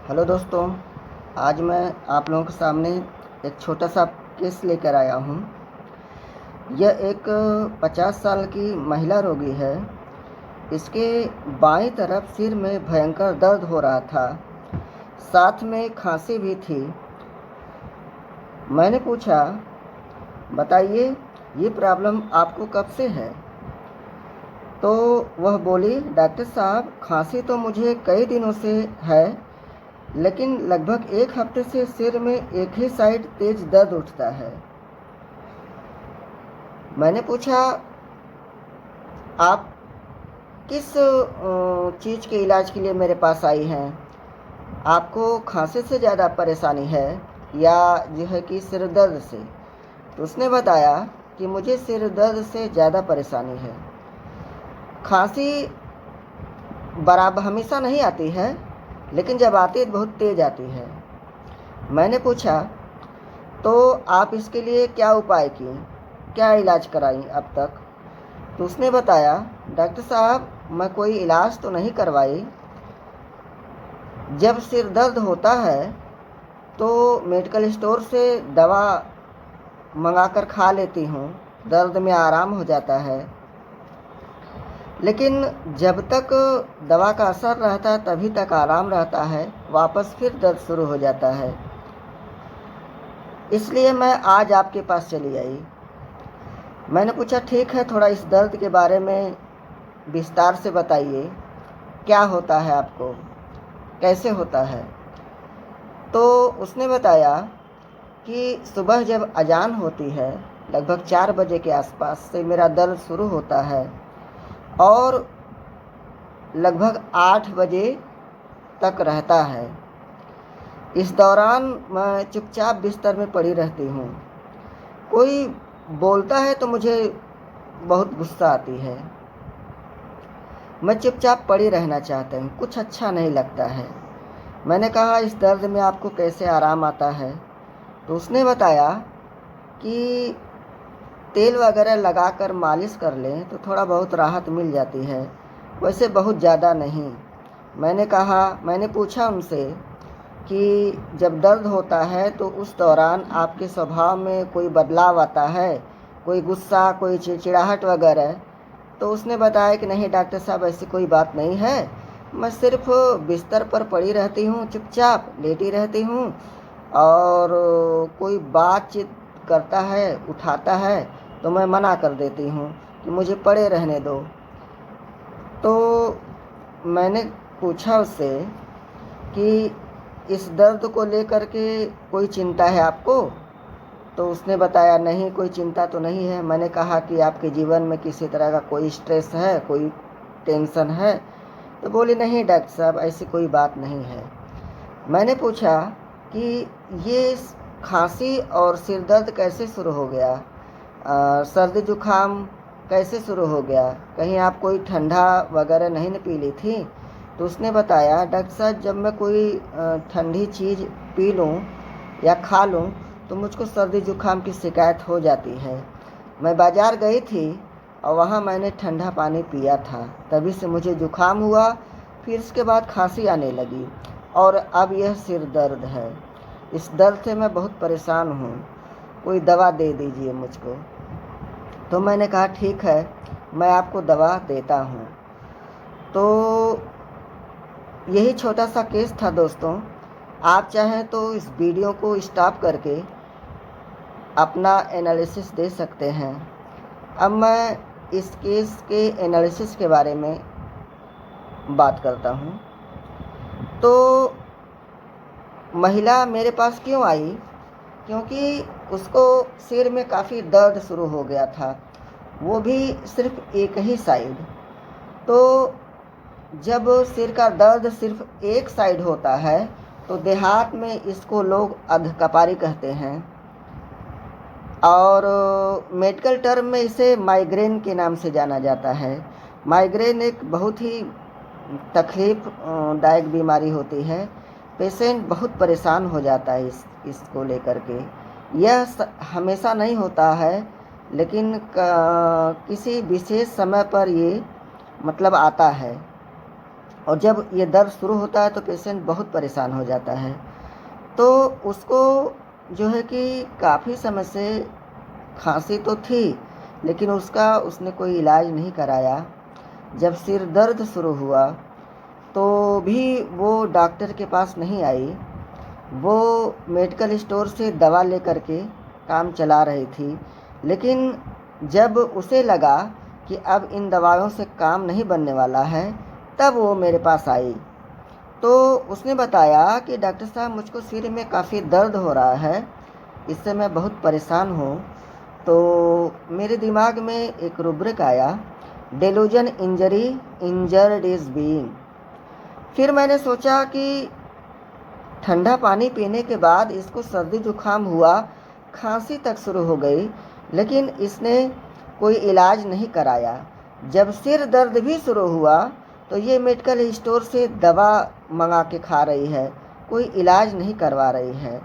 Hello दोस्तों, आज मैं आप लोगों के सामने एक छोटा सा केस लेकर आया हूँ। यह एक 50 साल की महिला रोगी है। इसके बाईं तरफ सिर में भयंकर दर्द हो रहा था, साथ में खांसी भी थी। मैंने पूछा, बताइए ये प्रॉब्लम आपको कब से है? तो वह बोली, डॉक्टर साहब खांसी तो मुझे कई दिनों से है, लेकिन लगभग एक हफ्ते से सिर में एक ही साइड तेज दर्द उठता है। मैंने पूछा, आप किस चीज़ के इलाज के लिए मेरे पास आई हैं? आपको खांसी से ज़्यादा परेशानी है या जो है कि सिर दर्द से? तो उसने बताया कि मुझे सिर दर्द से ज़्यादा परेशानी है। खांसी बराबर हमेशा नहीं आती है, लेकिन जब आती है तो बहुत तेज़ आती है। मैंने पूछा, तो आप इसके लिए क्या उपाय किए, क्या इलाज कराई अब तक? तो उसने बताया, डॉक्टर साहब मैं कोई इलाज तो नहीं करवाई। जब सिर दर्द होता है तो मेडिकल स्टोर से दवा मंगाकर खा लेती हूँ, दर्द में आराम हो जाता है। लेकिन जब तक दवा का असर रहता है तभी तक आराम रहता है, वापस फिर दर्द शुरू हो जाता है। इसलिए मैं आज आपके पास चली आई। मैंने पूछा, ठीक है, थोड़ा इस दर्द के बारे में विस्तार से बताइए, क्या होता है आपको, कैसे होता है? तो उसने बताया कि सुबह जब अजान होती है, लगभग 4 बजे के आसपास से मेरा दर्द शुरू होता है और लगभग 8 बजे तक रहता है। इस दौरान मैं चुपचाप बिस्तर में पड़ी रहती हूँ। कोई बोलता है तो मुझे बहुत गुस्सा आती है। मैं चुपचाप पड़ी रहना चाहती हूँ, कुछ अच्छा नहीं लगता है। मैंने कहा, इस दर्द में आपको कैसे आराम आता है? तो उसने बताया कि तेल वगैरह लगाकर मालिश कर लें तो थोड़ा बहुत राहत मिल जाती है, वैसे बहुत ज़्यादा नहीं। मैंने पूछा उनसे कि जब दर्द होता है तो उस दौरान आपके स्वभाव में कोई बदलाव आता है, कोई गुस्सा, कोई चिड़चिड़ाहट वगैरह? तो उसने बताया कि नहीं डॉक्टर साहब, ऐसी कोई बात नहीं है, मैं सिर्फ बिस्तर पर पड़ी रहती हूँ, चुपचाप लेटी रहती हूँ और कोई बातचीत करता है, उठाता है तो मैं मना कर देती हूँ कि मुझे पड़े रहने दो। तो मैंने पूछा उससे कि इस दर्द को लेकर के कोई चिंता है आपको? तो उसने बताया, नहीं कोई चिंता तो नहीं है। मैंने कहा कि आपके जीवन में किसी तरह का कोई स्ट्रेस है, कोई टेंशन है? तो बोली, नहीं डॉक्टर साहब, ऐसी कोई बात नहीं है। मैंने पूछा कि ये खांसी और सिर दर्द कैसे शुरू हो गया, सर्दी जुकाम कैसे शुरू हो गया? कहीं आप कोई ठंडा वगैरह नहीं न पी ली थी? तो उसने बताया, डॉक्टर साहब जब मैं कोई ठंडी चीज़ पी लूँ या खा लूँ तो मुझको सर्दी जुकाम की शिकायत हो जाती है। मैं बाज़ार गई थी और वहाँ मैंने ठंडा पानी पिया था, तभी से मुझे जुकाम हुआ, फिर इसके बाद खांसी आने लगी और अब यह सिर दर्द है। इस दर्द से मैं बहुत परेशान हूँ, कोई दवा दे दीजिए मुझको। तो मैंने कहा, ठीक है, मैं आपको दवा देता हूँ। तो यही छोटा सा केस था दोस्तों। आप चाहें तो इस वीडियो को स्टॉप करके अपना एनालिसिस दे सकते हैं। अब मैं इस केस के एनालिसिस के बारे में बात करता हूँ। तो महिला मेरे पास क्यों आई? क्योंकि उसको सिर में काफ़ी दर्द शुरू हो गया था, वो भी सिर्फ एक ही साइड। तो जब सिर का दर्द सिर्फ एक साइड होता है तो देहात में इसको लोग अधकपारी कहते हैं और मेडिकल टर्म में इसे माइग्रेन के नाम से जाना जाता है। माइग्रेन एक बहुत ही तकलीफ दायक बीमारी होती है। पेशेंट बहुत परेशान हो जाता है इसको लेकर के। यह हमेशा नहीं होता है, लेकिन किसी विशेष समय पर ये मतलब आता है। और जब ये दर्द शुरू होता है तो पेशेंट बहुत परेशान हो जाता है। तो उसको जो है कि काफ़ी समय से खांसी तो थी, लेकिन उसने कोई इलाज नहीं कराया। जब सिर दर्द शुरू हुआ तो भी वो डॉक्टर के पास नहीं आई। वो मेडिकल स्टोर से दवा लेकर के काम चला रही थी, लेकिन जब उसे लगा कि अब इन दवाओं से काम नहीं बनने वाला है, तब वो मेरे पास आई। तो उसने बताया कि डॉक्टर साहब, मुझको सिर में काफ़ी दर्द हो रहा है, इससे मैं बहुत परेशान हूँ। तो मेरे दिमाग में एक रुब्रिक आया, डेलूजन इंजरी इंजर्ड इज़ बीइंग। फिर मैंने सोचा कि ठंडा पानी पीने के बाद इसको सर्दी जुकाम हुआ, खांसी तक शुरू हो गई, लेकिन इसने कोई इलाज नहीं कराया। जब सिर दर्द भी शुरू हुआ तो ये मेडिकल स्टोर से दवा मंगा के खा रही है, कोई इलाज नहीं करवा रही है।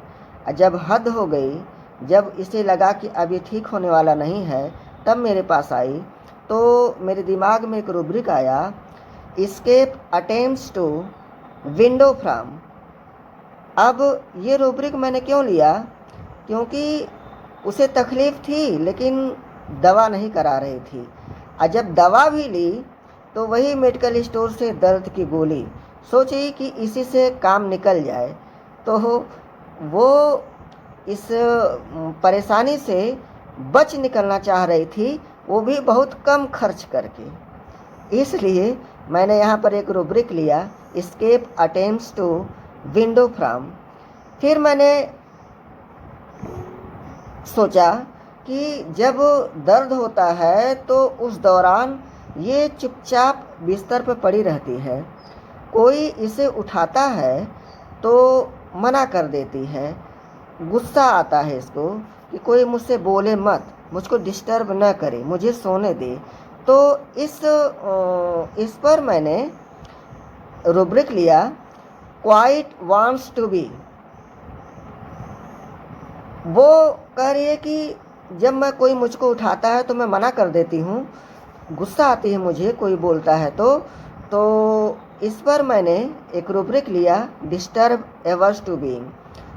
जब हद हो गई, जब इसे लगा कि अब ये ठीक होने वाला नहीं है, तब मेरे पास आई। तो मेरे दिमाग में एक रुब्रिक आया, escape attempts to window from. अब ये रुब्रिक मैंने क्यों लिया? क्योंकि उसे तकलीफ़ थी, लेकिन दवा नहीं करा रही थी। और जब दवा भी ली तो वही मेडिकल स्टोर से दर्द की गोली, सोची कि इसी से काम निकल जाए। तो वो इस परेशानी से बच निकलना चाह रही थी, वो भी बहुत कम खर्च करके। इसलिए मैंने यहाँ पर एक रुब्रिक लिया, escape attempts to window from. फिर मैंने सोचा कि जब दर्द होता है तो उस दौरान ये चुपचाप बिस्तर पर पड़ी रहती है, कोई इसे उठाता है तो मना कर देती है। गुस्सा आता है इसको कि कोई मुझसे बोले मत, मुझको डिस्टर्ब न करे, मुझे सोने दे। तो इस पर मैंने रुब्रिक लिया, क्वाइट वांट्स टू बी। वो कह रही है कि जब मैं कोई मुझको उठाता है तो मैं मना कर देती हूँ, गुस्सा आती है मुझे कोई बोलता है तो इस पर मैंने एक रुब्रिक लिया, डिस्टर्ब एवर्स टू बीइंग।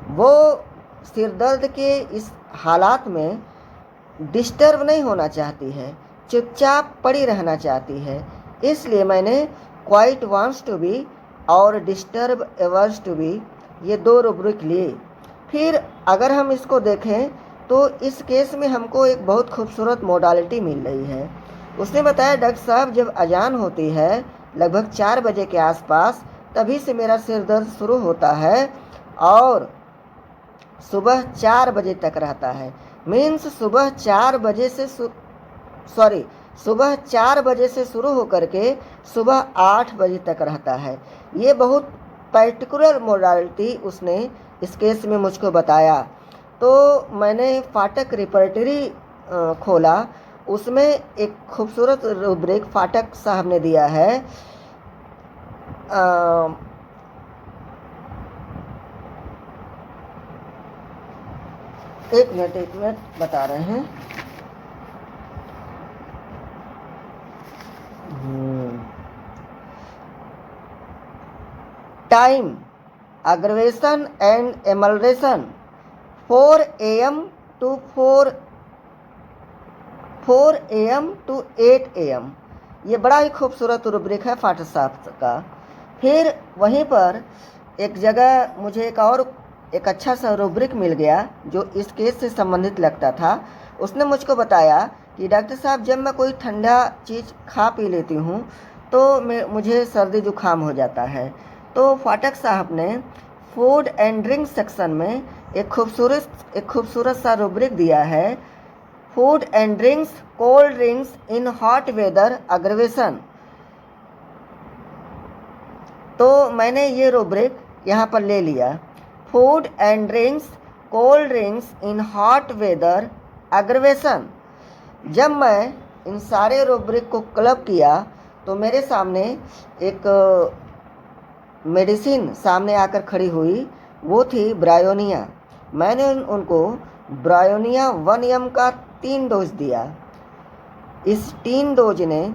वो सिर दर्द के इस हालात में डिस्टर्ब नहीं होना चाहती है, चुपचाप पड़ी रहना चाहती है। इसलिए मैंने क्वाइट वांट्स टू बी और डिस्टर्ब एवर्स टू बी, ये दो रुब्रिक लिए। फिर अगर हम इसको देखें तो इस केस में हमको एक बहुत खूबसूरत मोडालिटी मिल रही है। उसने बताया, डॉक्टर साहब, जब अजान होती है लगभग 4 बजे के आसपास, तभी से मेरा सिर दर्द शुरू होता है और सुबह 4 बजे तक रहता है। मीन्स सुबह 4 बजे से शुरू होकर के सुबह 8 बजे तक रहता है। ये बहुत पर्टिकुलर मोडालिटी उसने इस केस में मुझको बताया। तो मैंने फाटक रिपर्टरी खोला, उसमें एक खूबसूरत रुब्रिक फाटक साहब ने दिया है। एक मिनट बता रहे हैं। Time, aggravation and emulsion 4 AM to 8 AM। ये बड़ा ही खूबसूरत रुब्रिक है फाटक साहब का। फिर वहीं पर एक जगह मुझे एक अच्छा सा रुब्रिक मिल गया जो इस केस से संबंधित लगता था। उसने मुझको बताया कि डॉक्टर साहब, जब मैं कोई ठंडा चीज़ खा पी लेती हूँ तो मुझे सर्दी जुकाम हो जाता है। तो फाटक साहब ने फूड एंड ड्रिंक सेक्शन में एक खूबसूरत सा रुब्रिक दिया है, food and drinks, cold drinks in hot weather aggravation. तो मैंने ये रुब्रिक यहाँ पर ले लिया, food and drinks, cold drinks in hot weather aggravation. जब मैं इन सारे रुब्रिक को क्लब किया तो मेरे सामने एक मेडिसिन सामने आकर खड़ी हुई, वो थी ब्रायोनिया। मैंने उनको ब्रायोनिया 1 AM का 3 डोज दिया। इस 3 डोज ने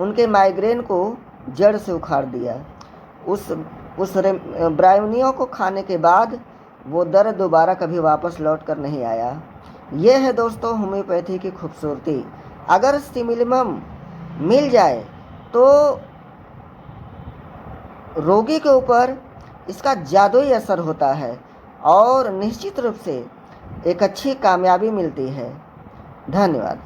उनके माइग्रेन को जड़ से उखाड़ दिया। उस ब्राउनियों को खाने के बाद वो दर्द दोबारा कभी वापस लौट कर नहीं आया। ये है दोस्तों होम्योपैथी की खूबसूरती। अगर सिमिलिमम मिल जाए तो रोगी के ऊपर इसका जादुई असर होता है और निश्चित रूप से एक अच्छी कामयाबी मिलती है। धन्यवाद।